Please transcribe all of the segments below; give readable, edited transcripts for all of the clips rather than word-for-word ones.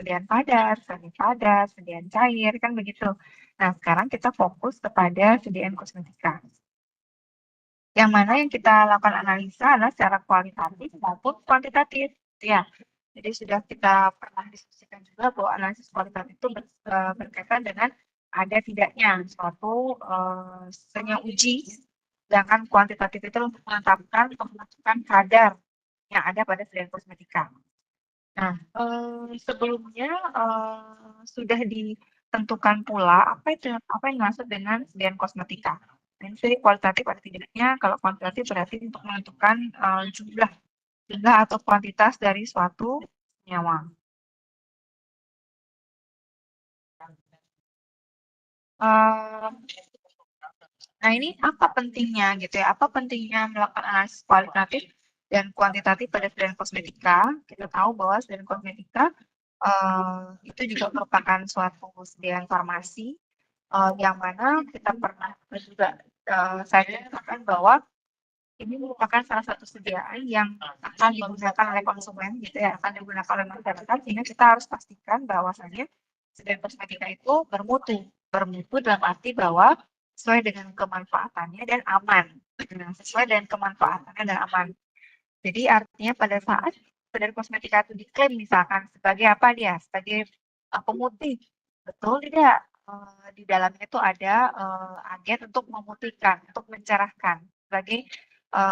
persediaan padat, semi padat, sediaan cair, kan begitu. Nah, sekarang kita fokus kepada sediaan kosmetika. Yang mana yang kita lakukan analisa adalah secara kualitatif maupun kuantitatif, ya. Jadi sudah kita pernah diskusikan juga bahwa analisis kualitatif itu berkaitan dengan ada tidaknya suatu senyawa uji, sedangkan kuantitatif itu untuk menetapkan atau menentukan kadar yang ada pada sediaan kosmetika. Nah, sebelumnya sudah ditentukan pula apa yang dimaksud dengan sediaan kosmetika. Ini jadi kualitatif atau tidaknya. Kalau kuantitatif berarti untuk menentukan jumlah atau kuantitas dari suatu senyawa. Nah, ini apa pentingnya gitu ya? Apa pentingnya melakukan analisis kualitatif dan kuantitatif pada sediaan kosmetika? Kita tahu bahwa sediaan kosmetika itu juga merupakan suatu sediaan farmasi yang mana kita pernah juga saya katakan bahwa ini merupakan salah satu sediaan yang akan digunakan oleh konsumen gitu ya, akan digunakan oleh masyarakat, sehingga kita harus pastikan bahwasannya sediaan kosmetika itu bermutu. Bermutu dalam arti bahwa sesuai dengan kemanfaatannya dan aman. Sesuai dengan kemanfaatannya dan aman. Jadi artinya pada saat sediaan kosmetika itu diklaim misalkan sebagai apa dia? Sebagai pemutih. Betul tidak? Di dalamnya itu ada agen untuk memutihkan, untuk mencerahkan. Sebagai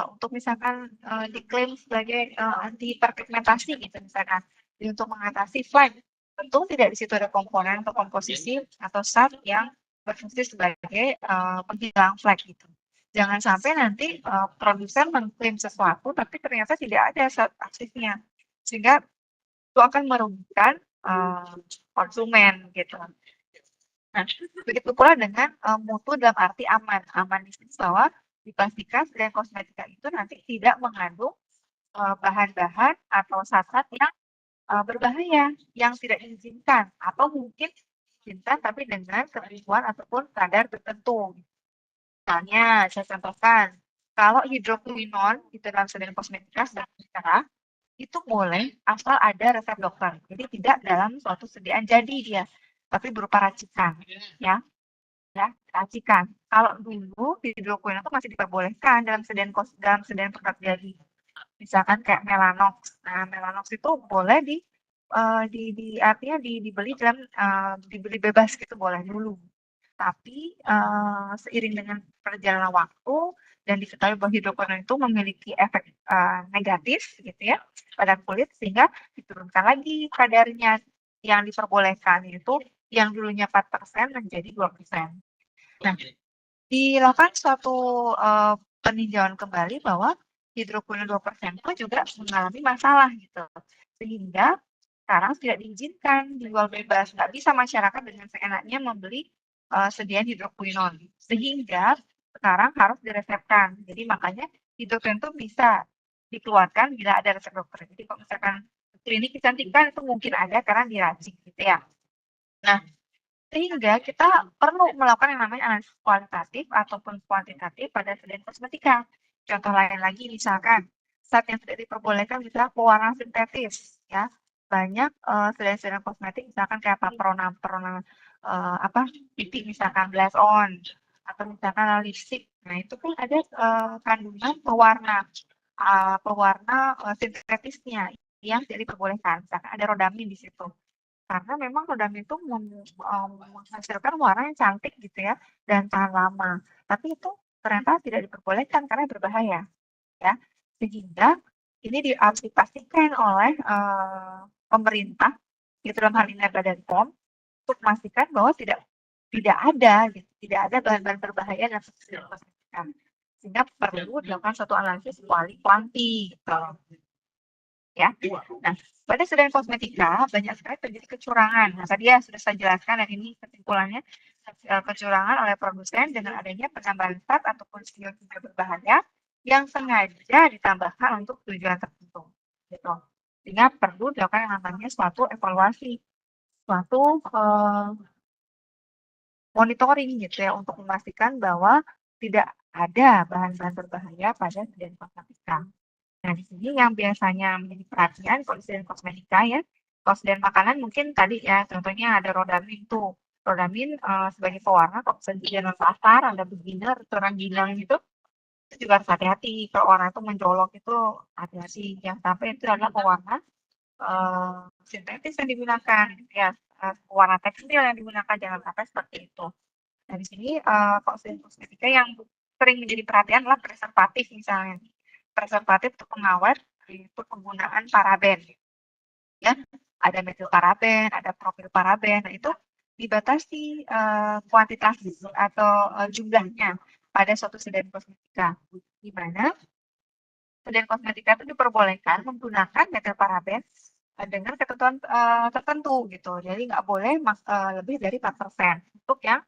untuk misalkan diklaim sebagai anti perpigmentasi gitu misalkan. Jadi untuk mengatasi flek. Betul tidak di situ ada komponen atau komposisi atau zat yang berfungsi sebagai penghilang flek gitu. Jangan sampai nanti produsen mengklaim sesuatu tapi ternyata tidak ada zat aktifnya. Sehingga itu akan merugikan konsumen gitu. Nah, begitu pula dengan mutu dalam arti aman. Aman di sini bahwa dipastikan sediaan kosmetika itu nanti tidak mengandung bahan-bahan atau zat-zat yang berbahaya, yang tidak diizinkan, atau mungkin diizinkan tapi dengan ketentuan ataupun kadar tertentu. Misalnya, saya contohkan, kalau hidroquinon di dalam sediaan kosmetika sedang bercerah, itu boleh asal ada resep dokter. Jadi tidak dalam suatu sediaan jadi dia, tapi berupa racikan, ya, racikan. Kalau dulu hidroquinon itu masih diperbolehkan dalam sediaan produk jadi. Misalkan kayak Melanox. Nah, Melanox itu boleh artinya dibeli dibeli bebas gitu boleh dulu. Tapi seiring dengan perjalanan waktu dan diketahui bahwa hidroquinone itu memiliki efek negatif gitu ya pada kulit sehingga diturunkan lagi kadarnya yang diperbolehkan itu yang dulunya 4% menjadi 2%. Nah, dilakukan suatu peninjauan kembali bahwa hidroquinone 2% itu juga mengalami masalah gitu. Sehingga sekarang tidak diizinkan dijual bebas. Nggak bisa masyarakat dengan seenaknya membeli sediaan hidroquinone. Sehingga sekarang harus diresepkan. Jadi makanya hidroquinone itu bisa dikeluarkan bila ada resep dokter. Jadi kalau misalkan klinik kecantikan itu mungkin ada karena diracik gitu ya. Nah, sehingga kita perlu melakukan yang namanya analisis kualitatif ataupun kuantitatif pada sediaan kosmetika. Contoh lain lagi misalkan zat yang tidak diperbolehkan misalnya pewarna sintetis ya. Banyak sediaan kosmetik misalkan kayak pewarna apa pipi misalkan blush on atau misalkan lipstick. Nah, itu pun ada kandungan pewarna sintetisnya yang tidak diperbolehkan. Misalkan ada rodamin di situ. Karena memang rodamin itu menghasilkan warna yang cantik gitu ya dan tahan lama. Tapi itu ternyata tidak diperbolehkan karena berbahaya ya. Sehingga ini harus dipastikan oleh pemerintah gitu dalam hal ini Badan POM untuk memastikan bahwa tidak ada gitu, tidak ada bahan-bahan berbahaya dalam sediaan kosmetika. Sehingga perlu dilakukan suatu analisis kuanti gitu. Ya. Nah, pada sediaan kosmetika banyak sekali terjadi kecurangan. Nah, tadi ya sudah saya jelaskan dan ini kesimpulannya kecurangan oleh produsen dengan adanya penambahan zat ataupun kimia berbahaya yang sengaja ditambahkan untuk tujuan tertentu. Gitu. Sehingga perlu dilakukan yang namanya suatu evaluasi, suatu monitoring gitu ya untuk memastikan bahwa tidak ada bahan-bahan berbahaya pada sediaan kosmetika. Nah, di sini yang biasanya menjadi perhatian kalau sediaan kosmetika ya, Persediaan makanan mungkin tadi ya, contohnya ada Rodamin tuh. Rodamin sebagai pewarna kalau misalnya di jalan pasar, ada beginner, orang bilang gitu, itu juga harus hati-hati. Kalau orang itu mencolok itu hati-hati. Jangan sampai itu adalah pewarna sintetis yang digunakan, gitu ya. Pewarna tekstil yang digunakan, jangan sampai seperti itu. Nah, di sini kosmetika yang sering menjadi perhatian adalah preservatif misalnya. Preservatif untuk pengawet itu penggunaan paraben ya. Ada metil paraben, ada profil paraben. Nah, itu dibatasi kuantitas atau jumlahnya pada suatu sedan kosmetika. Di mana sedan kosmetika itu diperbolehkan menggunakan metil paraben dengan ketentuan tertentu gitu. Jadi nggak boleh lebih dari 4% untuk yang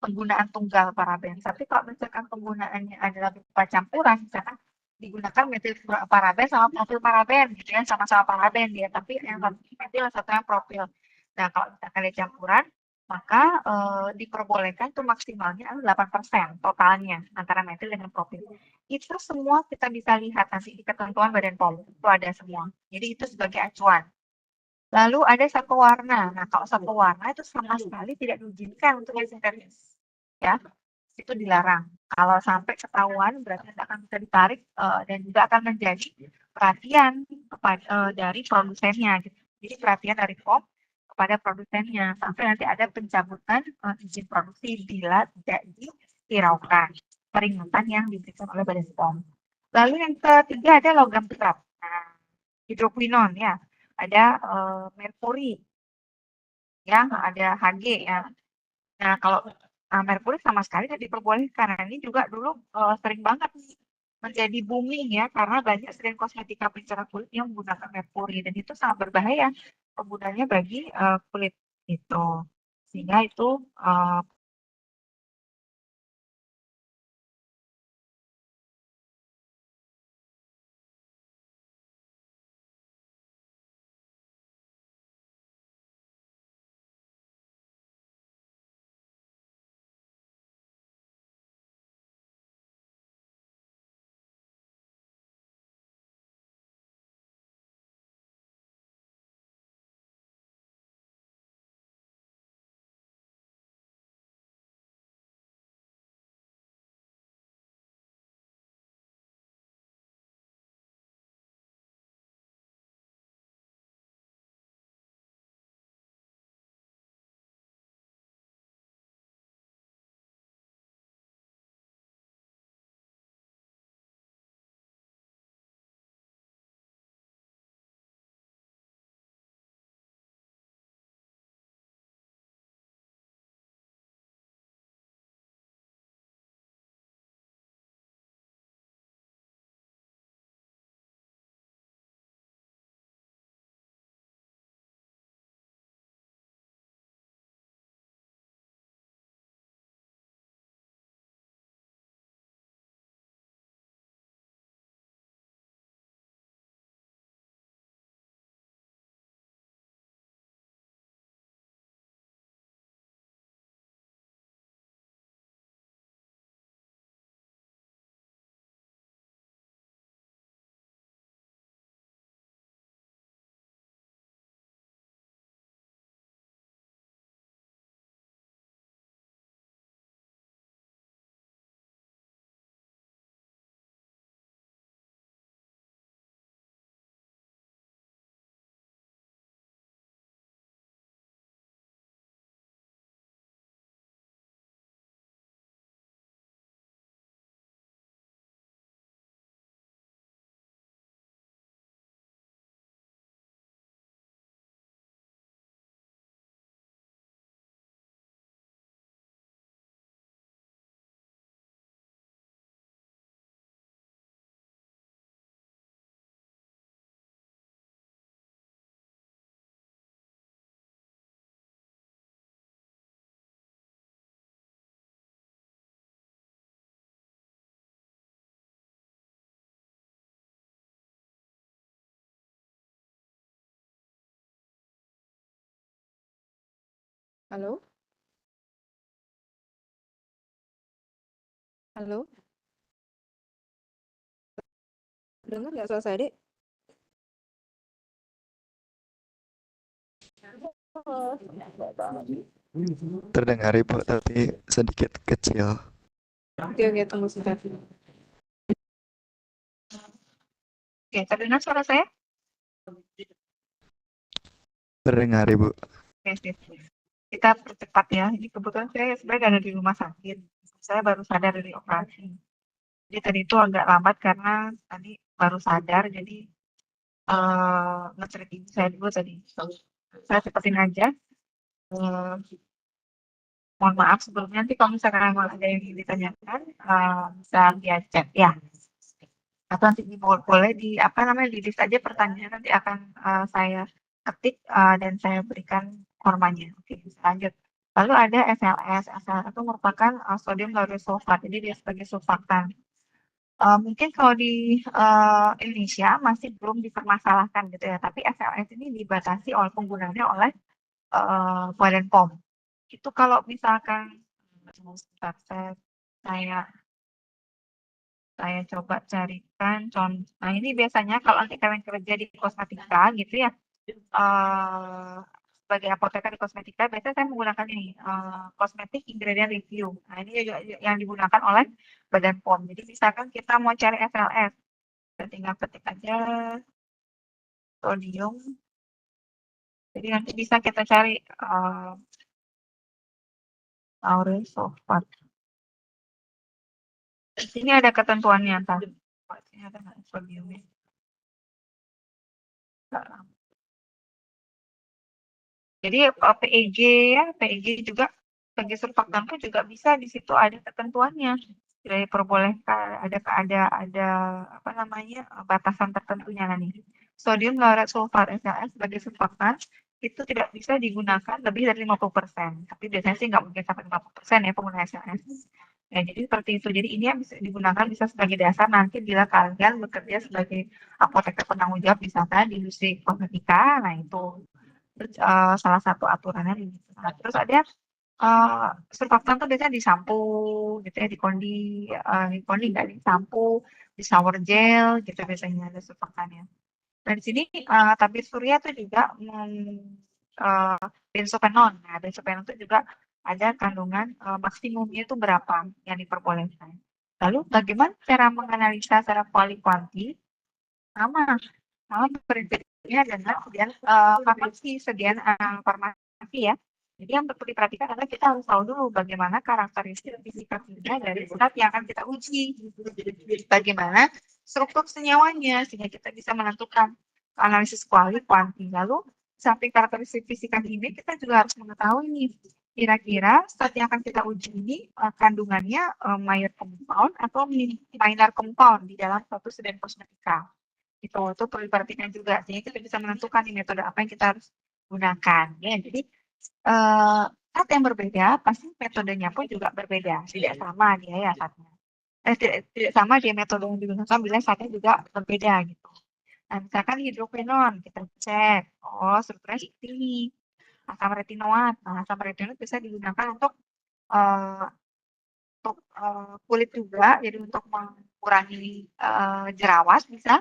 penggunaan tunggal paraben. Tapi kalau misalkan penggunaannya adalah berupa campuran, misalkan digunakan metil paraben sama profil paraben gitu ya, sama-sama paraben dia, tapi yang satu metil yang satu yang profil. Nah, kalau misalkan ada campuran, maka diperbolehkan tuh maksimalnya adalah 8% totalnya antara metil dengan profil. Itu semua kita bisa lihat nanti di ketentuan Badan POM, itu ada semua. Jadi itu sebagai acuan. Lalu ada satu warna. Nah, kalau satu warna itu sama sekali tidak diizinkan untuk yang sintetis. Ya, itu dilarang. Kalau sampai ketahuan berarti akan bisa ditarik dan juga akan menjadi perhatian kepada dari produsennya. Gitu. Jadi perhatian dari POM kepada produsennya sampai nanti ada pencabutan izin produksi bila tidak dihiraukan peringatan yang diberikan oleh Badan POM. Lalu yang ketiga ada logam berat. Nah, hidroquinon ya, ada merkuri, ya, ada Hg ya. Nah, kalau merkuri sama sekali tidak diperbolehkan. Nah, ini juga dulu sering banget nih menjadi booming ya, karena banyak sedan kosmetika pencerah kulit yang menggunakan merkuri dan itu sangat berbahaya penggunanya bagi kulit itu. Sehingga itu Halo? Halo? Dengar nggak suara saya, Dek? Terdengar Ibu, tapi sedikit kecil. Oke, tunggu sebentar. Oke, terdengar suara saya? Terdengar Ibu. Oke, sip. Kita percepat ya. Ini kebetulan saya sebenarnya ada di rumah sakit. Saya baru sadar dari operasi. Jadi tadi itu agak lambat karena tadi baru sadar, jadi nge-treat ibu saya dulu tadi. Saya cepetin aja. Eh, Mohon maaf sebelumnya, nanti kalau misalkan ada yang ingin ditanyakan, bisa via chat ya. Atau nanti boleh di apa namanya di list aja pertanyaan, nanti akan saya ketik dan saya berikan formanya. Oke, bisa lanjut. Lalu ada SLS. SLS itu merupakan sodium lauryl sulfat. Jadi dia sebagai surfaktan. Mungkin kalau di Indonesia masih belum dipermasalahkan gitu ya. Tapi SLS ini dibatasi oleh penggunaannya oleh Badan POM. Itu kalau misalkan tunggu sebentar, saya saya coba carikan contoh. Nah, ini biasanya kalau nanti kalian kerja di kosmetika gitu ya, sebagai apoteker di kosmetika, biasanya saya menggunakan ini, cosmetic ingredient review. Nah, ini juga yang digunakan oleh Badan POM. Jadi misalkan kita mau cari SLS, kita tinggal ketik aja sodium. Jadi nanti bisa kita cari lauryl sulfat. Di sini ada ketentuannya tadi. Ini ada nggak sodiumnya? Jadi PEG ya, PEG juga sebagai surfaktan pun juga bisa di situ ada ketentuannya. Tidak diperbolehkan, ada apa namanya batasan tertentunya nih. Sodium lauryl sulfat SLS sebagai surfaktan itu tidak bisa digunakan lebih dari 50%. Tapi biasanya sih nggak mungkin sampai 50% ya pengguna SLS. Ya, jadi seperti itu. Jadi ini yang bisa digunakan bisa sebagai dasar nanti bila kalian bekerja sebagai apoteker penanggung jawab misalkan di industri kosmetika, nah itu terus, salah satu aturannya gitu. Nah, terus ada surfaktan tuh biasanya di sampo gitu ya, di kondi nggak di sampo, di shower gel gitu biasanya ada surfaktannya. Nah di sini tabir surya tuh juga benzopenon. Nah benzopenon itu juga ada kandungan maksimumnya itu berapa yang diperbolehkan. Lalu bagaimana cara menganalisa secara kuali-kuanti? Sama, sama prinsipnya dengan sediaan farmasi, sediaan farmasi ya. Jadi yang perlu diperhatikan adalah kita harus tahu dulu bagaimana karakteristik fisika kimia dari zat yang akan kita uji. Bagaimana struktur senyawanya sehingga kita bisa menentukan analisis kuali kuanti. Lalu samping karakteristik fisika kimia kita juga harus mengetahui nih kira-kira zat yang akan kita uji ini kandungannya major compound atau minor compound di dalam suatu sedan kosmetika. Itu perlu diperhatikan juga sehingga kita bisa menentukan nih metode apa yang kita harus gunakan ya. Jadi saat yang berbeda pasti metodenya pun juga berbeda, tidak sama dia ya saatnya. Tidak sama dia metode yang digunakan bila saatnya juga berbeda gitu. Nah, misalkan hidroquinon kita cek, oh strukturnya seperti ini. Asam retinoat, nah asam retinoat bisa digunakan uh, kulit juga, jadi untuk mengurangi jerawat bisa,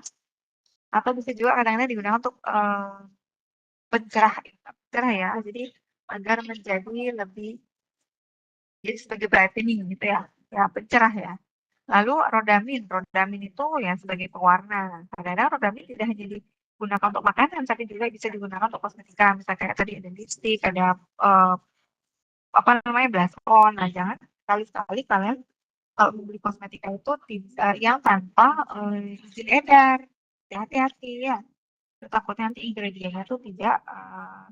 atau bisa juga kadang-kadang digunakan untuk pencerah, pencerah ya. Jadi agar menjadi lebih jadi sebagai brightening gitu ya, ya pencerah ya. Lalu rodamin itu ya sebagai pewarna. Kadang-kadang rodamin tidak hanya digunakan untuk makanan, tapi juga bisa digunakan untuk kosmetika. Misalnya kayak tadi ada lipstick, ada apa namanya blush on. Nah jangan sekali-sekali kalian kalau membeli kosmetika itu yang tanpa izin edar. Hati-hati ya. Takutnya nanti ingredientnya tuh tidak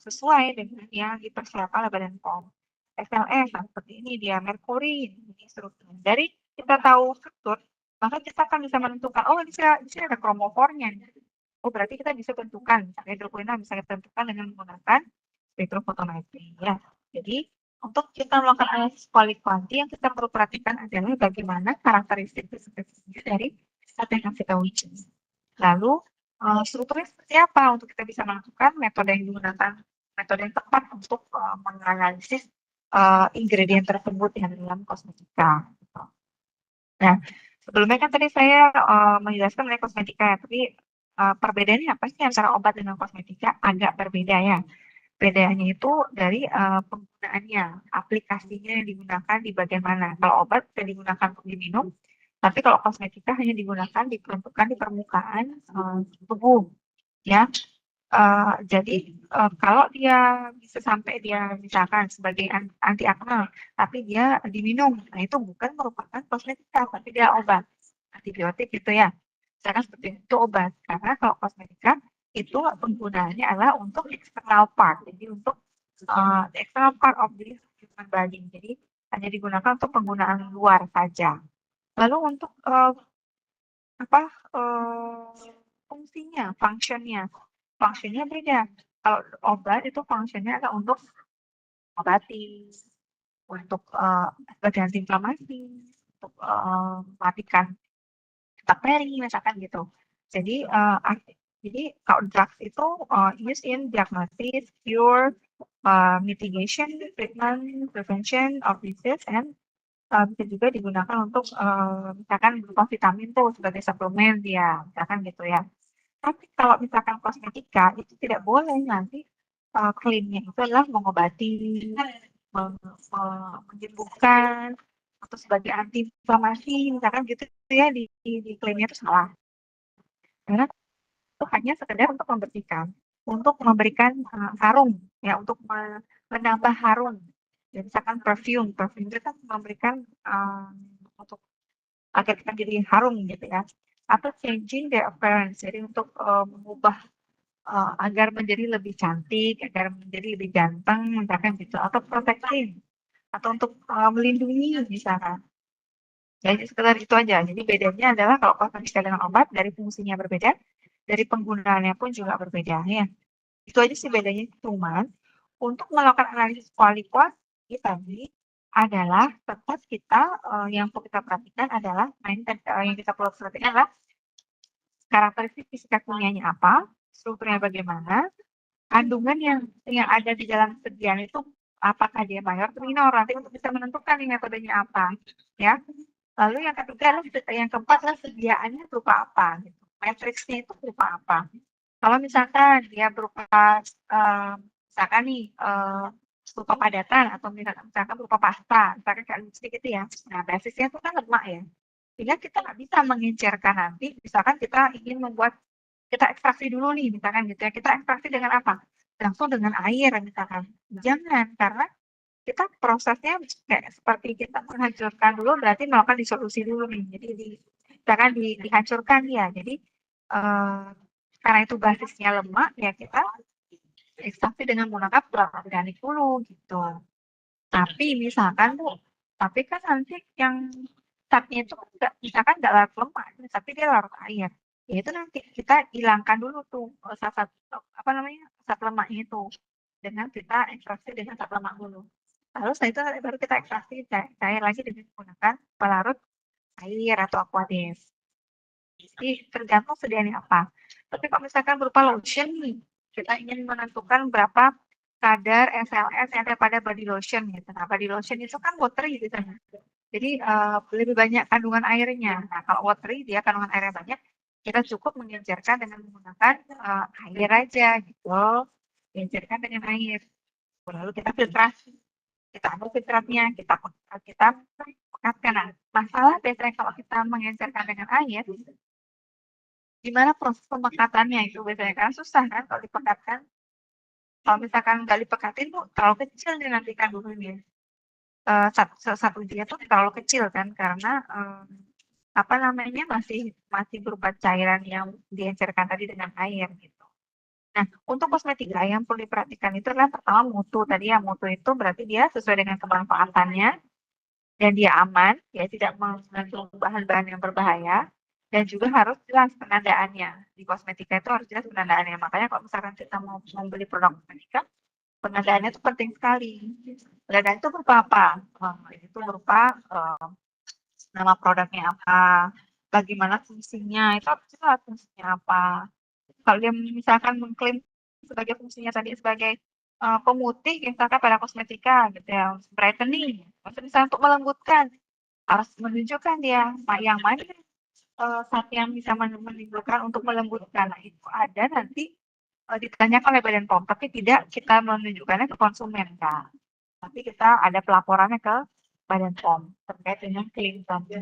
sesuai dengan yang dipersiapkan oleh Badan POM. SLS, nah seperti ini dia, merkuri, ini struktur. Dari kita tahu struktur, maka kita akan bisa menentukan, oh di sini ada kromofornya. Oh berarti kita bisa tentukan, misalnya hidroquinone bisa kita tentukan dengan menggunakan spektrofotometri. Ya. Jadi untuk kita melakukan analisis kuali-kuanti yang kita perlu perhatikan adalah bagaimana karakteristik spesifik dari zat yang kita uji. Lalu strukturnya seperti apa untuk kita bisa menentukan metode yang digunakan, metode yang tepat untuk menganalisis ingredient tersebut yang dalam kosmetika. Gitu. Nah, sebelumnya kan tadi saya menjelaskan mengenai kosmetika ya, tapi perbedaannya apa sih antara obat dengan kosmetika? Agak berbeda ya. Bedanya itu dari penggunaannya, aplikasinya yang digunakan di bagian mana. Kalau obat bisa digunakan untuk diminum, tapi kalau kosmetika hanya digunakan diperuntukkan di permukaan tubuh, ya. Jadi kalau dia bisa sampai dia misalkan sebagai anti akne, tapi dia diminum, nah itu bukan merupakan kosmetika, tapi dia obat antibiotik gitu ya. Misalkan seperti itu obat, karena kalau kosmetika itu penggunaannya adalah untuk external part, jadi untuk the external part of the human body, jadi hanya digunakan untuk penggunaan luar saja. Lalu untuk apa fungsinya, functionnya beda. Kalau obat itu functionnya adalah untuk obati, untuk sebagai antiinflamasi, untuk mematikan bakteri misalkan gitu. Jadi jadi kalau drugs itu used in diagnosis, cure, mitigation, treatment, prevention of disease, and bisa juga digunakan untuk misalkan berupa vitamin tuh sebagai suplemen dia, misalkan gitu ya. Tapi kalau misalkan kosmetika itu tidak boleh nanti klaimnya itu adalah mengobati, menyembuhkan, atau sebagai antiinflamasi, misalkan gitu ya di klaimnya itu salah. Karena itu hanya sekedar untuk membersihkan, untuk memberikan harum, ya untuk menambah harum. Ya, misalkan perfume itu kan memberikan untuk agar kita jadi harum gitu ya. Atau changing their appearance, jadi untuk mengubah agar menjadi lebih cantik, agar menjadi lebih ganteng, misalkan gitu. Atau protecting, atau untuk melindungi misalkan. Jadi sekedar itu aja. Jadi bedanya adalah kalau kosmetika dengan obat dari fungsinya berbeda, dari penggunaannya pun juga berbeda ya. Itu aja sih bedanya. Cuman untuk melakukan analisis kualitas tadi adalah tetap kita yang perlu kita perhatikan adalah yang kita perlu perhatikan adalah karakteristik fisika kimianya apa, strukturnya bagaimana, kandungan yang ada di dalam sediaan itu apakah dia mayor atau minor, nanti untuk bisa menentukan nih metodenya apa, ya. Lalu yang ketiga adalah yang keempat adalah sediaannya berupa apa, gitu. Matriksnya itu berupa apa. Kalau misalkan dia berupa misalkan nih berupa padatan atau misalkan berupa pasta, misalkan kayak lipstick itu ya. Nah, basisnya itu kan lemak ya. Sehingga kita nggak bisa mengencerkan nanti, misalkan kita ingin membuat kita ekstraksi dulu nih, misalkan gitu ya. Kita ekstraksi dengan apa? Langsung dengan air misalkan. Jangan, karena kita prosesnya kayak seperti kita menghancurkan dulu berarti melakukan disolusi dulu nih. Jadi misalkan dihancurkan ya. Jadi karena itu basisnya lemak ya kita ekstraksi dengan menggunakan produk organik dulu gitu. Tapi misalkan tuh, tapi kan nanti yang zatnya itu kan misalkan nggak larut lemak, tapi dia larut air. Ya itu nanti kita hilangkan dulu tuh zat apa namanya zat lemaknya itu dengan kita ekstraksi dengan zat lemak dulu. Lalu setelah itu baru kita ekstraksi cair lagi dengan menggunakan pelarut air atau aquades. Jadi tergantung sediaannya apa. Tapi kalau misalkan berupa lotion nih, kita ingin menentukan berapa kadar SLS yang ada pada body lotion gitu. Nah, body lotion itu kan watery gitu. Jadi lebih banyak kandungan airnya. Nah, kalau watery dia kandungan airnya banyak, kita cukup mengencerkan dengan menggunakan air aja gitu. Gencerkan dengan air. Lalu kita filtrasi. Kita ambil filtratnya, kita pekatkan. Nah, masalah biasanya kalau kita mengencerkan dengan air, gimana proses pemekatannya itu biasanya kan susah kan kalau dipekatkan. Kalau misalkan nggak dipekatin tuh terlalu kecil nih nanti kandungannya. Satu dia tuh terlalu kecil kan karena apa namanya masih berupa cairan yang diencerkan tadi dengan air gitu. Nah, untuk kosmetika yang perlu diperhatikan itu adalah pertama mutu tadi ya, mutu itu berarti dia sesuai dengan kemanfaatannya dan dia aman, ya tidak mengandung bahan-bahan yang berbahaya dan juga harus jelas penandaannya. Di kosmetika itu harus jelas penandaannya. Makanya kalau misalkan kita mau membeli produk kosmetika, penandaannya itu penting sekali. Penandaan itu berupa apa? Itu berupa nama produknya apa, bagaimana fungsinya, itu harus jelas fungsinya apa. Kalau dia misalkan mengklaim sebagai fungsinya tadi sebagai pemutih misalkan pada kosmetika gitu ya, brightening, misalnya untuk melembutkan, harus menunjukkan dia yang mana saat yang bisa menimbulkan untuk melembutkan. Nah, itu ada nanti ditanyakan oleh Badan POM, tapi tidak kita menunjukkannya ke konsumen, Kak. Tapi kita ada pelaporannya ke Badan POM terkait dengan klaim tadi.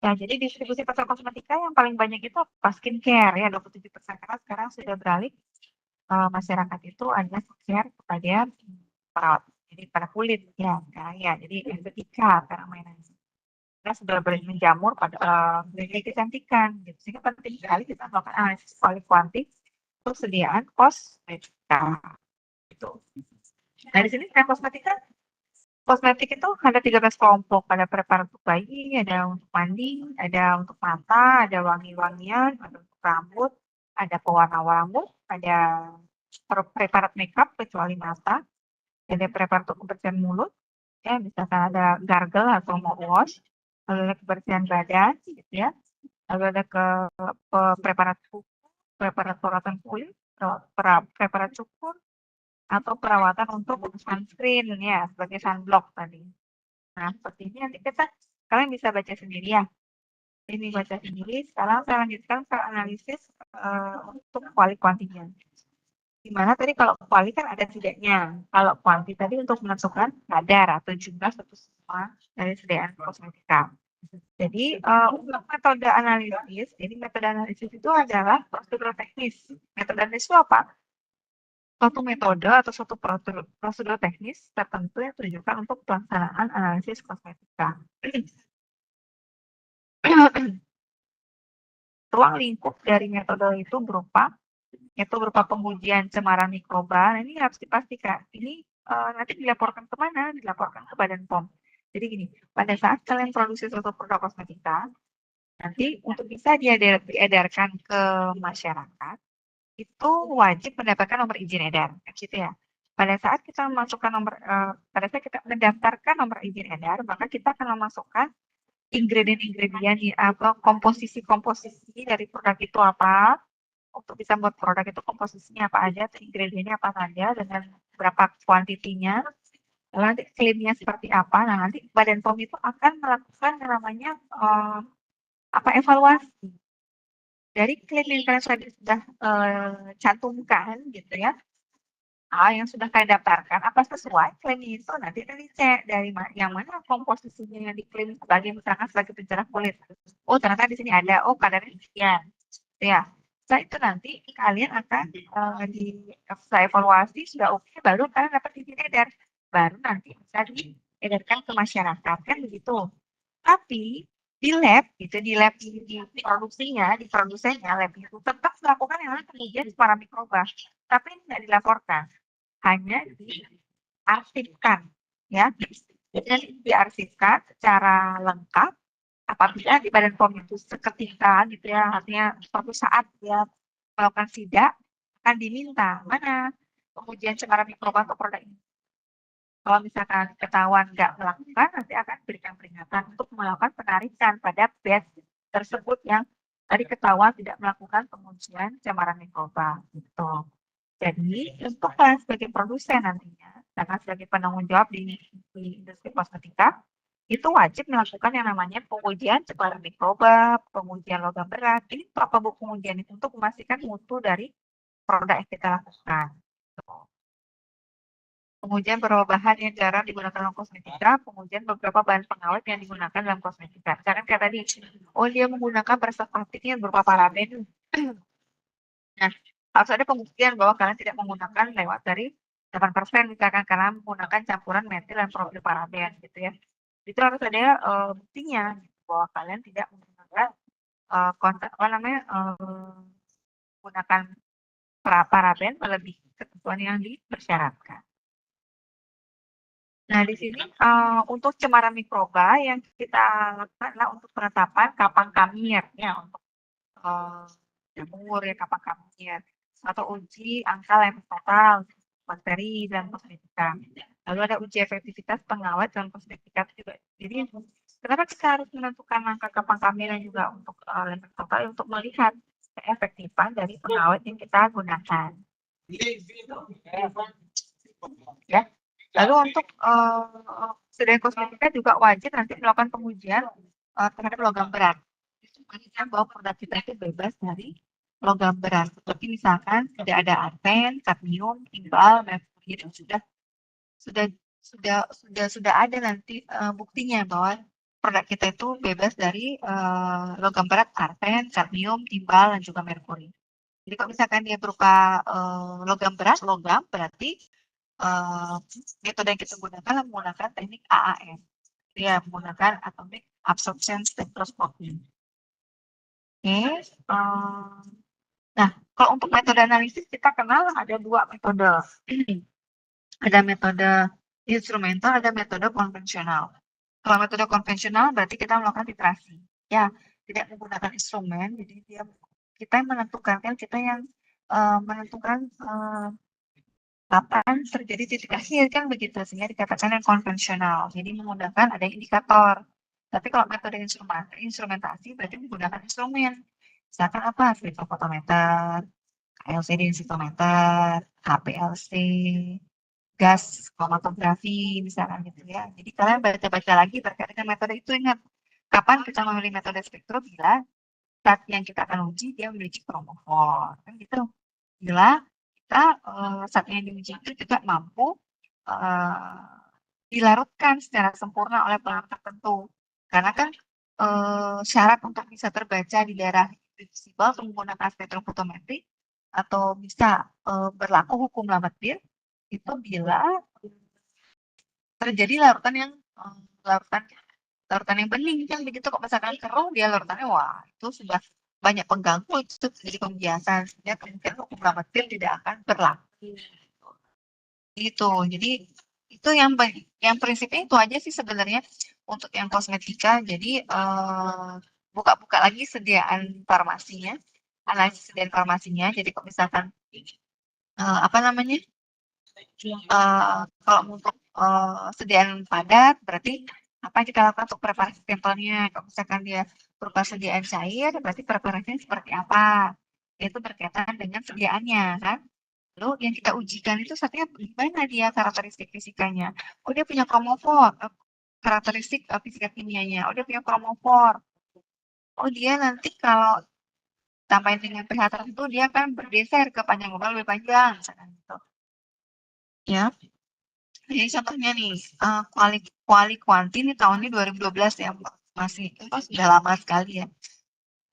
Nah, jadi distribusi pasar kosmetika yang paling banyak itu apa? Skincare ya 27%, karena sekarang sudah beralih masyarakat itu adalah skincare kepada perawat. Jadi pada kulit ya, ya jadi estetika karena mainannya. Kita sudah menjamur pada klinik kecantikan gitu. Sehingga penting sekali kita melakukan analisis kualitatif untuk sediaan kosmetika gitu. Nah, di sini selain kosmetika, kosmetik itu ada 13 kelompok. Ada preparat untuk bayi, ada untuk mandi, ada untuk mata, ada wangi-wangian, ada untuk rambut, ada pewarna rambut, ada preparat makeup kecuali mata, ada preparat untuk kebersihan mulut, ya misalkan ada gargle atau mouthwash, lalu ada kebersihan badan, gitu ya, lalu ada preparat kuku, preparat perawatan kulit, preparat cukur, atau perawatan untuk sunscreen ya sebagai sunblock tadi. Nah, seperti ini nanti kalian bisa baca sendiri ya. Ini baca sendiri. Sekarang saya lanjutkan ke analisis untuk kuantinya. Dimana tadi kalau kuali kan ada tidaknya. Kalau kuanti tadi untuk menentukan kadar atau jumlah satu semua dari sediaan kosmetika. Jadi untuk metode analisis, jadi metode analisis itu adalah prosedur teknis. Metode analisis itu apa? Suatu metode atau suatu prosedur teknis tertentu yang ditujukan untuk pelaksanaan analisis kosmetika. Ruang lingkup dari metode itu berupa pengujian cemaran mikroba. Nah, ini harus dipastikan. Ini nanti dilaporkan kemana? Dilaporkan ke Badan POM. Jadi gini, pada saat kalian produksi suatu produk kosmetika, nanti untuk bisa diedarkan ke masyarakat, itu wajib mendapatkan nomor izin edar, gitu ya. Pada saat kita memasukkan pada saat kita mendaftarkan nomor izin edar, maka kita akan memasukkan ingredient atau komposisi dari produk itu apa, untuk bisa membuat produk itu komposisinya apa aja, ingredientnya apa saja, dengan berapa kuantitinya, lalu nanti klaimnya seperti apa. Nah, nanti Badan POM itu akan melakukan yang namanya evaluasi dari klaim yang kalian sudah cantumkan gitu ya. Yang sudah kalian daftarkan, apa sesuai klaim itu nanti dicek dari yang mana komposisinya yang diklaim sebagai misalkan sebagai pencerah kulit. Oh ternyata di sini ada, oh kadarnya sekian, ya. Setelah itu nanti kalian akan setelah evaluasi sudah oke, baru kalian dapat izin edar, baru nanti bisa diedarkan ke masyarakat kan begitu. Tapi di lab gitu, di lab di produksinya, di produsennya lab itu tetap melakukan yang namanya pengujian cemaran mikroba, tapi tidak dilaporkan, hanya diarsipkan ya. Jadi diarsipkan secara lengkap apabila di Badan POM itu seketika gitu ya, artinya suatu saat dia melakukan sidak akan diminta mana pengujian cemaran mikroba untuk produk ini. Kalau misalkan ketahuan nggak melakukan, nanti akan berikan peringatan untuk melakukan penarikan pada batch tersebut yang tadi ketahuan tidak melakukan pengujian cemaran mikroba gitu. Jadi untuk kalian sebagai produsen nantinya, karena sebagai penanggung jawab di industri kosmetika, itu wajib melakukan yang namanya pengujian cemaran mikroba, pengujian logam berat. Ini apa bu pengujian itu untuk memastikan mutu dari produk yang kita lakukan. Pengujian beberapa bahan yang jarang digunakan dalam kosmetika, pengujian beberapa bahan pengawet yang digunakan dalam kosmetika. Misalkan kayak tadi, oh dia menggunakan preservatif yang berupa paraben. Nah, harus ada pembuktian bahwa kalian tidak menggunakan lewat dari 8% misalkan karena menggunakan campuran metil dan propil-paraben gitu ya. Itu harus ada buktinya bahwa kalian tidak menggunakan menggunakan paraben melebihi ketentuan yang dipersyaratkan. Nah, di sini untuk cemaran mikroba yang kita lakukan adalah untuk penetapan kapang kamir ya, untuk jamur ya, kapang kamir, atau uji angka lempeng total bakteri dan kosmetika. Lalu ada uji efektivitas pengawet dan kosmetika juga. Jadi kenapa kita harus menentukan angka kapang kamir dan juga untuk lempeng total untuk melihat keefektifan dari pengawet yang kita gunakan. Ya. Lalu untuk sediaan kosmetika juga wajib nanti melakukan pengujian terhadap logam berat. Memastikan bahwa produk kita itu bebas dari logam berat. Seperti misalkan tidak ada arsen, kadmium, timbal, merkuri. Jadi sudah sudah ada nanti buktinya bahwa produk kita itu bebas dari logam berat, arsen, kadmium, timbal, dan juga merkuri. Jadi kalau misalkan dia berupa logam berat, logam berarti metode yang kita gunakan menggunakan teknik AAM. Dia menggunakan atomic absorption spectroscopy. Oke. Nah, kalau untuk metode analisis kita kenal ada dua metode. Ada metode instrumental, ada metode konvensional. Kalau metode konvensional berarti kita melakukan titrasi. Ya, tidak menggunakan instrumen, jadi kita yang menentukan, kan kita yang menentukan kapan terjadi titik akhir, kan begitu, sehingga dikatakan yang konvensional. Jadi menggunakan ada indikator. Tapi kalau metode instrumentasi berarti menggunakan instrumen. Misalkan apa? Spektrofotometer, LCD densitometer, HPLC, gas kromatografi, misalkan gitu ya. Jadi kalian baca-baca lagi terkait dengan metode itu, ingat kapan kita memilih metode spektro bila saat yang kita akan uji dia memiliki kromofor, kan gitu. Bila kita saat yang diuji itu juga mampu dilarutkan secara sempurna oleh pelanggan tertentu. Karena kan syarat untuk bisa terbaca di daerah visible menggunakan spektrofotometri atau bisa berlaku hukum Lambert-Beer itu bila terjadi larutan yang larutan yang bening, kan begitu. Kok misalkan keruh dia larutannya, wah itu sudah banyak pengganggu, itu jadi pembiasan, sehingga kemungkinan hukum Lambert-Beer tidak akan berlaku. Gitu. Jadi itu yang prinsipnya itu aja sih sebenarnya untuk yang kosmetika. Jadi buka-buka lagi sediaan farmasinya, analisis sediaan farmasinya. Jadi kalau misalkan apa namanya? Kalau untuk sediaan padat berarti apa yang kita lakukan untuk preparasi sampelnya. Kalau misalkan dia berupa sediaan cair, berarti preparasinya seperti apa? Itu berkaitan dengan sediaannya, kan? Lalu yang kita ujikan itu satunya gimana dia karakteristik fisikanya. Oh dia punya kromofor, karakteristik fisika kimianya. Oh dia punya kromofor. Oh dia nanti kalau tambahin dengan pH tertentu dia akan bergeser ke panjang global lebih panjang, misalkan gitu. Ya. Jadi contohnya nih, kuali kuanti ini tahunnya 2012 ya, masih sudah lama sekali ya.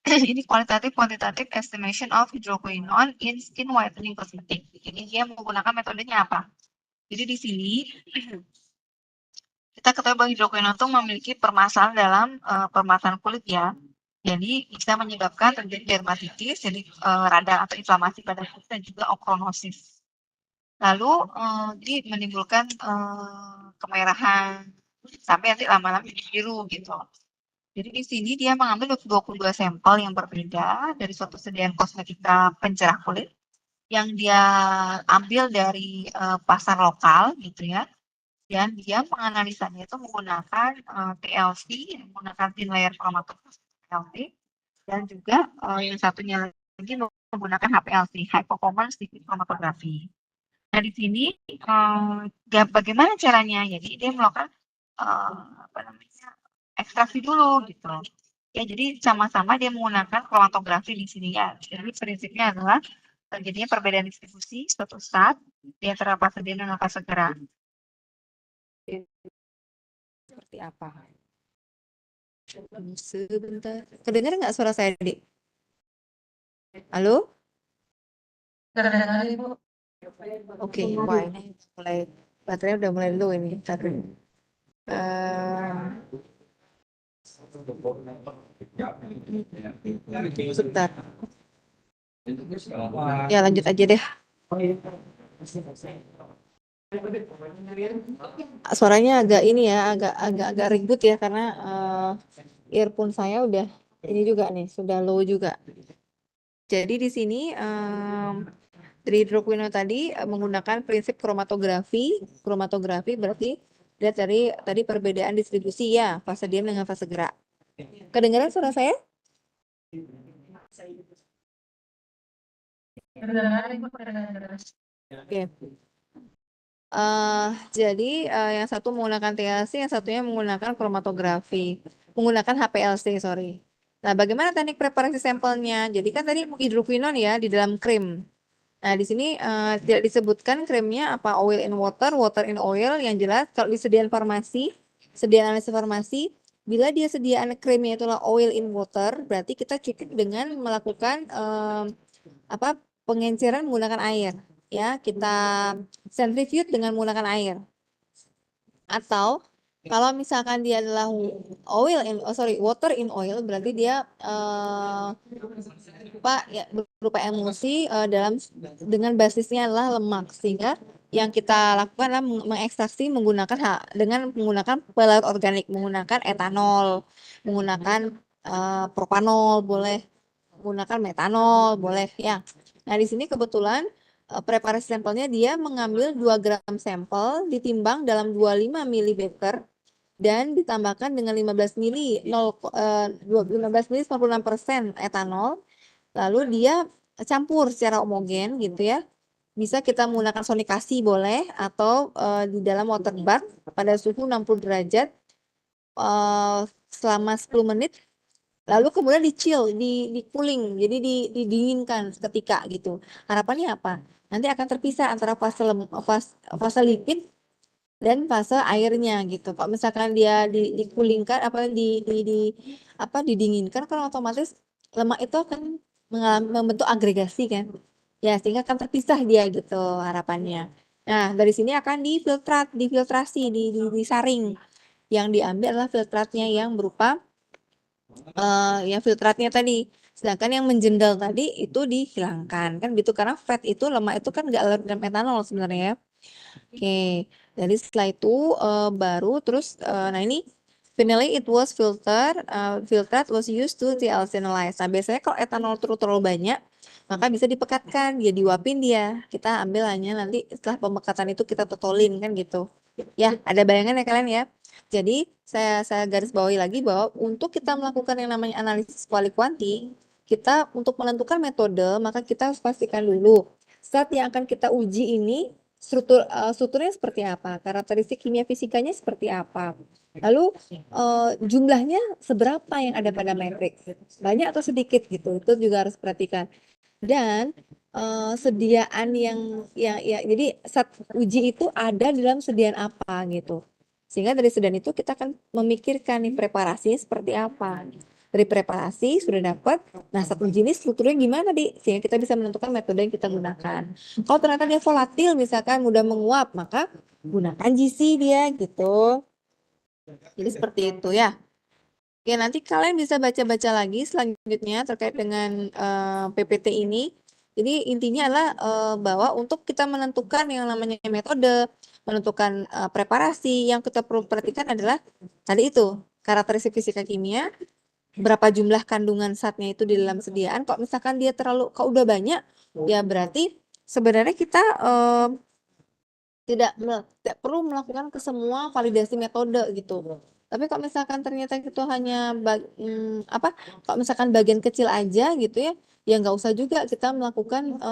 Ini kuantitatif estimation of hydroquinone in skin whitening cosmetic. Jadi dia menggunakan metodenya apa? Jadi di sini kita ketahui bahwa hidroquinone itu memiliki permasalahan dalam permasalahan kulit ya. Jadi bisa menyebabkan terjadi dermatitis, jadi radang atau inflamasi pada kulit dan juga ochronosis. Lalu jadi menimbulkan kemerahan sampai nanti lama-lama jadi biru gitu. Jadi di sini dia mengambil 22 sampel yang berbeda dari suatu sediaan kosmetika pencerah kulit yang dia ambil dari pasar lokal gitu ya. Dan dia menganalisanya itu menggunakan TLC, menggunakan thin layer chromatografi TLC, dan juga yang satunya lagi menggunakan HPLC, High Performance Liquid Chromatography. Nah di sini bagaimana caranya? Jadi dia melakukan apa namanya ekstraksi dulu gitu. Ya jadi sama-sama dia menggunakan kromatografi di sini ya. Jadi prinsipnya adalah terjadinya perbedaan distribusi suatu saat di antara fase dini dan fase gerak. Seperti apa? Sebentar. Kedengar nggak suara saya, Dik? Halo? Kedengar, Ibu. Oke, wah ini mulai baterainya udah mulai low ini. Tapi sebentar. Ya lanjut aja deh. Suaranya agak ini ya, agak ribut ya karena earphone saya udah ini juga nih, sudah low juga. Jadi di sini dari hidroquinone tadi menggunakan prinsip kromatografi. Kromatografi berarti lihat dari tadi perbedaan distribusi ya, fase diam dengan fase gerak. Kedengaran suara saya? Oke. Jadi yang satu menggunakan TLC, yang satunya menggunakan kromatografi, menggunakan HPLC, sorry. Nah, bagaimana teknik preparasi sampelnya? Jadi kan tadi hidroquinon ya di dalam krim. Nah, di sini tidak disebutkan krimnya apa oil in water, water in oil. Yang jelas kalau disediakan farmasi, sediaan analisis farmasi, bila dia sediaan krimnya itulah oil in water, berarti kita cukup dengan melakukan apa pengenceran menggunakan air. Ya, kita centrifuge dengan menggunakan air. Atau kalau misalkan dia adalah water in oil, berarti dia ya berupa emulsi dengan basisnya adalah lemak, sehingga yang kita lakukan adalah mengekstraksi dengan menggunakan pelarut organik, menggunakan etanol, menggunakan propanol boleh, menggunakan metanol boleh ya. Nah, di sini kebetulan preparasi sampelnya dia mengambil 2 gram sampel ditimbang dalam 25 ml beker dan ditambahkan dengan 15 mili 15 mili 96% etanol, lalu dia campur secara homogen gitu ya. Bisa kita menggunakan sonikasi boleh, atau di dalam water bath pada suhu 60 derajat selama 10 menit, lalu kemudian di cooling, jadi didinginkan seketika gitu. Harapannya apa? Nanti akan terpisah antara fase lipid dan fase airnya gitu. Kalau misalkan dia dikulingkan didinginkan, kan otomatis lemak itu akan membentuk agregasi kan. Ya, sehingga akan terpisah dia gitu harapannya. Nah, dari sini akan difiltrasi, disaring. Yang diambil adalah filtratnya yang berupa ya filtratnya tadi. Sedangkan yang menjendal tadi itu dihilangkan kan gitu, karena fat itu, lemak itu kan nggak larut dalam etanol sebenarnya ya. Oke, jadi setelah itu baru terus nah ini finally it was filtered was used to dealcyonize. Nah, biasanya kalau etanol terlalu banyak, maka bisa dipekatkan, dia diuapin dia. Kita ambil hanya nanti setelah pemekatan itu kita totolin kan gitu. Ya, ada bayangan ya kalian ya. Jadi saya garis bawahi lagi bahwa untuk kita melakukan yang namanya analisis kuali-kuanti, kita untuk menentukan metode, maka kita harus pastikan dulu zat yang akan kita uji ini strukturnya seperti apa, karakteristik kimia fisikanya seperti apa, lalu jumlahnya seberapa yang ada pada matriks, banyak atau sedikit gitu, itu juga harus perhatikan. Dan sediaan jadi zat uji itu ada dalam sediaan apa gitu, sehingga dari sediaan itu kita akan memikirkan nih preparasinya seperti apa. Dari preparasi sudah dapat, nah zat uji ini strukturnya gimana sehingga kita bisa menentukan metode yang kita gunakan. Kalau ternyata dia volatil, misalkan mudah menguap, maka gunakan GC dia gitu. Jadi seperti itu ya. Oke, nanti kalian bisa baca-baca lagi selanjutnya terkait dengan PPT ini. Jadi intinya adalah bahwa untuk kita menentukan yang namanya metode, menentukan preparasi, yang kita perlu perhatikan adalah tadi itu, karakteristik fisika kimia, berapa jumlah kandungan zatnya itu di dalam sediaan. Kalau misalkan dia kalau udah banyak, ya berarti sebenarnya kita tidak perlu melakukan ke semua validasi metode gitu. Tapi kalau misalkan ternyata itu hanya kalau misalkan bagian kecil aja gitu ya, ya nggak usah juga kita melakukan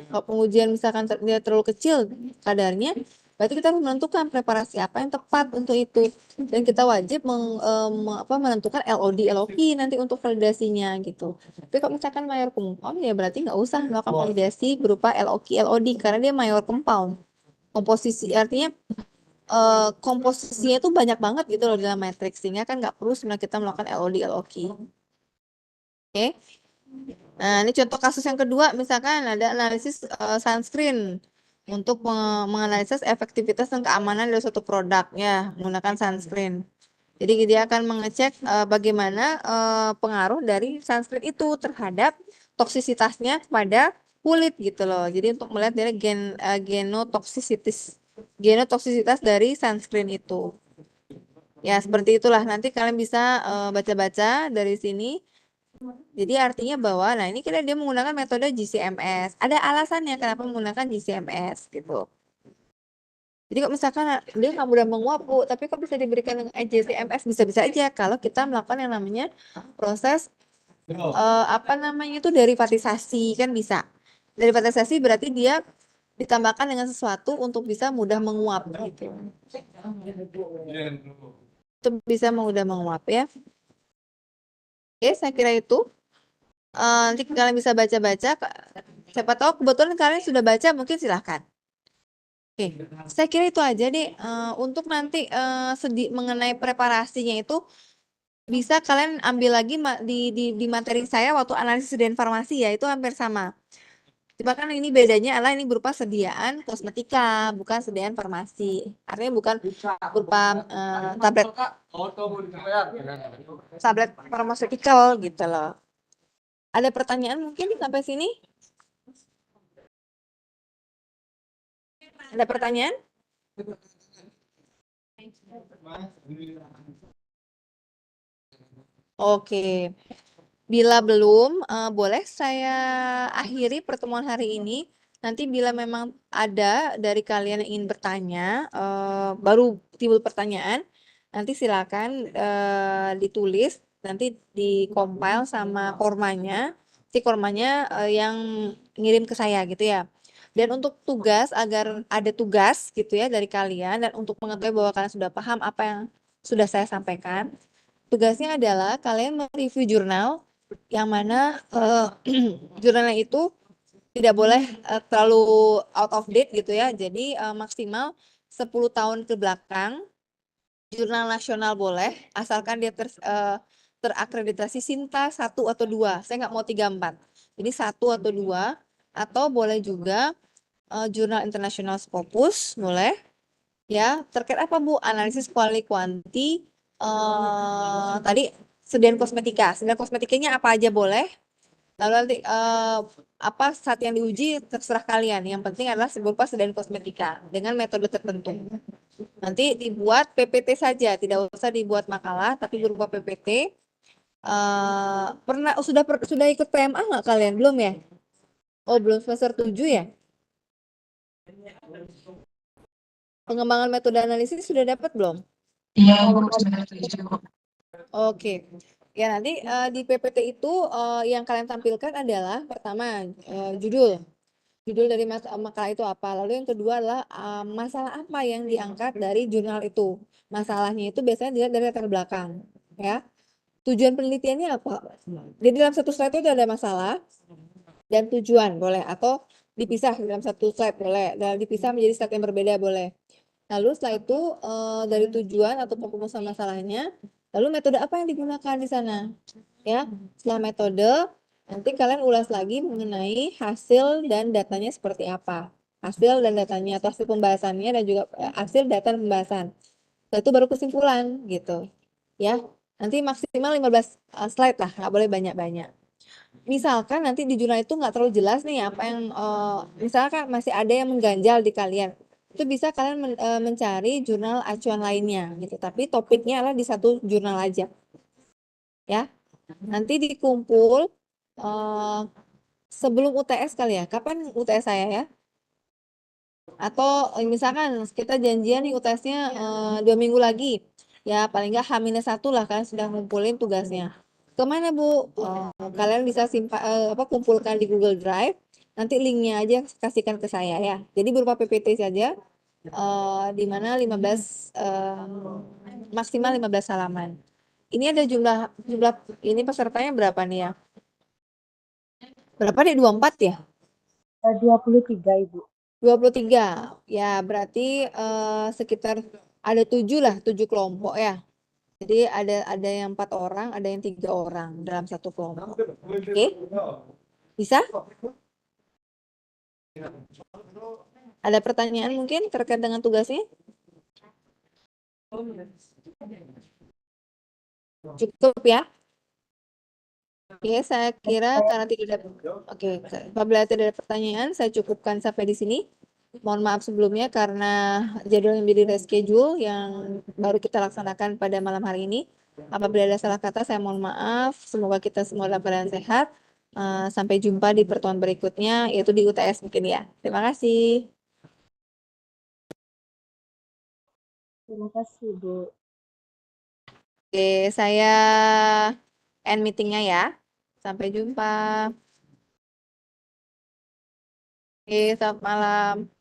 kalau pengujian misalkan dia terlalu kecil kadarnya, berarti kita harus menentukan preparasi apa yang tepat untuk itu, dan kita wajib menentukan LOD LOQ nanti untuk validasinya gitu. Tapi kalau misalkan mayor compound, ya berarti nggak usah melakukan validasi berupa LOQ LOD karena dia mayor compound. Komposisi artinya komposisinya itu banyak banget gitu loh dalam matriks, sehingga kan nggak perlu sebenarnya kita melakukan LOD LOQ. Oke. Nah, ini contoh kasus yang kedua, misalkan ada analisis sunscreen untuk menganalisis efektivitas dan keamanan dari suatu produk ya menggunakan sunscreen. Jadi dia akan mengecek bagaimana pengaruh dari sunscreen itu terhadap toksisitasnya kepada kulit gitu loh. Jadi untuk melihat dari genotoksisitas dari sunscreen itu. Ya, seperti itulah. Nanti kalian bisa baca-baca dari sini. Jadi artinya bahwa, nah ini dia menggunakan metode GCMS. Ada alasannya kenapa menggunakan GCMS gitu. Jadi kalau misalkan dia nggak mudah menguap, Bu, tapi kok bisa diberikan dengan GCMS? Bisa-bisa aja kalau kita melakukan yang namanya proses derivatisasi, kan bisa. Derivatisasi berarti dia ditambahkan dengan sesuatu untuk bisa mudah menguap gitu. Itu bisa mudah menguap ya. Oke, saya kira itu. Nanti kalian bisa baca-baca. Siapa tahu kebetulan kalian sudah baca, mungkin silahkan. Oke, saya kira itu aja deh. Untuk nanti mengenai preparasinya itu bisa kalian ambil lagi di materi saya waktu analisis dan farmasi ya, itu hampir sama. Cuma kan ini bedanya adalah ini berupa sediaan kosmetika, bukan sediaan farmasi. Artinya bukan berupa tablet pharmaceutical gitu loh. Ada pertanyaan mungkin sampai sini? Ada pertanyaan? Oke. Bila belum, boleh saya akhiri pertemuan hari ini. Nanti bila memang ada dari kalian yang ingin bertanya, baru timbul pertanyaan, nanti silakan ditulis, nanti di-compile sama kormanya, si kormanya yang ngirim ke saya gitu ya. Dan untuk tugas, agar ada tugas gitu ya dari kalian, dan untuk mengetahui bahwa kalian sudah paham apa yang sudah saya sampaikan, tugasnya adalah kalian mereview jurnal yang mana jurnalnya itu tidak boleh terlalu out of date gitu ya. Jadi maksimal 10 tahun ke belakang jurnal nasional boleh, asalkan dia terakreditasi Sinta 1 atau 2. Saya nggak mau 3, 4. Jadi 1 atau 2, atau boleh juga jurnal internasional Scopus, boleh. Ya, terkait apa Bu? Analisis kuanti tadi sediaan kosmetika. Sediaan kosmetikanya apa aja boleh. Lalu nanti apa saat yang diuji terserah kalian. Yang penting adalah berupa sediaan kosmetika dengan metode tertentu. Nanti dibuat PPT saja, tidak usah dibuat makalah, tapi berupa PPT. Sudah ikut PMA nggak kalian? Belum ya? Oh, belum semester 7 ya? Pengembangan metode analisis sudah dapat belum? Iya, Bu, sudah setuju. Oke. Ya, nanti di PPT itu yang kalian tampilkan adalah pertama judul. Judul dari makalah itu apa. Lalu yang kedua adalah masalah apa yang diangkat dari jurnal itu. Masalahnya itu biasanya dilihat dari latar belakang. Ya. Tujuan penelitiannya apa? Jadi dalam satu slide itu ada masalah dan tujuan boleh. Atau dipisah dalam satu slide boleh. Dan dipisah menjadi slide yang berbeda boleh. Lalu setelah itu dari tujuan atau perumusan masalahnya, lalu metode apa yang digunakan di sana? Ya, setelah metode, nanti kalian ulas lagi mengenai hasil dan datanya seperti apa. Hasil dan datanya atau hasil pembahasannya dan juga hasil data dan pembahasan. Setelah itu baru kesimpulan gitu. Ya, nanti maksimal 15 slide lah, nggak boleh banyak-banyak. Misalkan nanti di jurnal itu nggak terlalu jelas nih apa yang misalkan masih ada yang mengganjal di kalian, itu bisa kalian mencari jurnal acuan lainnya gitu, tapi topiknya adalah di satu jurnal aja ya. Nanti dikumpul sebelum UTS kali ya. Kapan UTS saya ya? Atau misalkan kita janjian nih UTS-nya 2 minggu lagi, ya paling nggak H-1 lah kalian sudah ngumpulin tugasnya. Kemana Bu? Kalian bisa kumpulkan di Google Drive. Nanti linknya aja kasihkan ke saya ya. Jadi berupa PPT saja. Di mana 15 maksimal 15 halaman. Ini ada jumlah ini pesertanya berapa nih ya? Berapa deh? 24 ya? 23 Ibu. 23. Ya, berarti sekitar ada 7 lah, 7 kelompok ya. Jadi ada yang 4 orang, ada yang 3 orang dalam satu kelompok. Oke? Bisa? Ada pertanyaan mungkin terkait dengan tugasnya? Cukup ya? Oke, saya kira karena tidak ada apabila tidak ada pertanyaan, saya cukupkan sampai di sini. Mohon maaf sebelumnya karena jadwal yang menjadi reschedule yang baru kita laksanakan pada malam hari ini. Apabila ada salah kata, saya mohon maaf. Semoga kita semua dalam keadaan sehat. Sampai jumpa di pertemuan berikutnya, yaitu di UTS mungkin ya. Terima kasih. Terima kasih, Bu. Oke, saya end meetingnya ya. Sampai jumpa. Oke, selamat malam.